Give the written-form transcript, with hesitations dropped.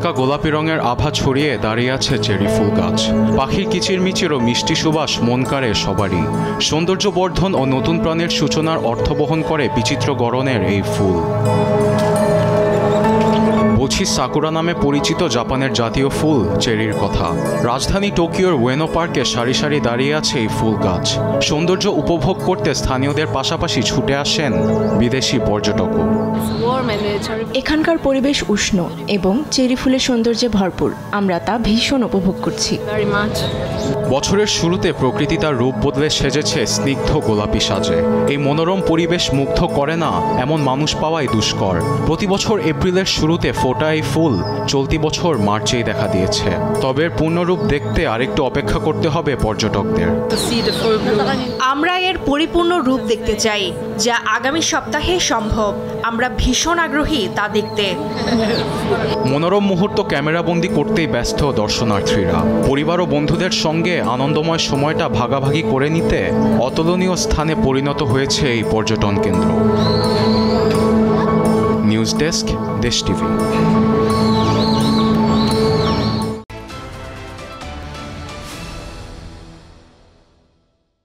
হালকা গোলাপি রঙের আভা ছড়িয়ে দাঁড়িয়ে আছে চেরি ফুল গাছ। পাখির কিচিরমিচির ও মিষ্টি সুবাস মন কাড়ে সবারই। সৌন্দর্য বর্ধন ও নতুন প্রাণের সূচনার অর্থ বহন করে বিচিত্র গড়নের এই ফুল। বলছি সাকুরা নামে পরিচিত জাপানের জাতীয় ফুল চেরির কথা। রাজধানী টোকিওর ওয়েনো পার্কে সারি সারি দাঁড়িয়ে আছে এই ফুল গাছ। সৌন্দর্য উপভোগ করতে স্থানীয়দের পাশাপাশি ছুটে আসেন বিদেশি পর্যটকও। এখানকার পরিবেশ উষ্ণ এবং চেরি ফুলের সৌন্দর্যে ভরপুর। আমরা তা ভীষণ উপভোগ করছি। বছরের শুরুতে প্রকৃতি তার রূপ বদলে সেজেছে স্নিগ্ধ গোলাপি সাজে। এই মনোরম পরিবেশ মুগ্ধ করে না এমন মানুষ পাওয়াই দুষ্কর। প্রতি বছর এপ্রিলের শুরুতে ফোটা এই ফুল চলতি বছর মার্চেই দেখা দিয়েছে। তবে পূর্ণরূপ দেখতে আরেকটু অপেক্ষা করতে হবে পর্যটকদের। আমরা এর পরিপূর্ণ রূপ দেখতে চাই, যা আগামী সপ্তাহে সম্ভব। আমরা ভীষণ আগ্রহী তা দেখতে। মনোরম মুহূর্ত ক্যামেরাবন্দি করতেই ব্যস্ত দর্শনার্থীরা। পরিবার ও বন্ধুদের সঙ্গে আনন্দময় সময়টা ভাগাভাগি করে নিতে অতুলনীয় স্থানে পরিণত হয়েছে এই পর্যটন কেন্দ্র। নিউজ ডেস্ক, দেশ টিভি।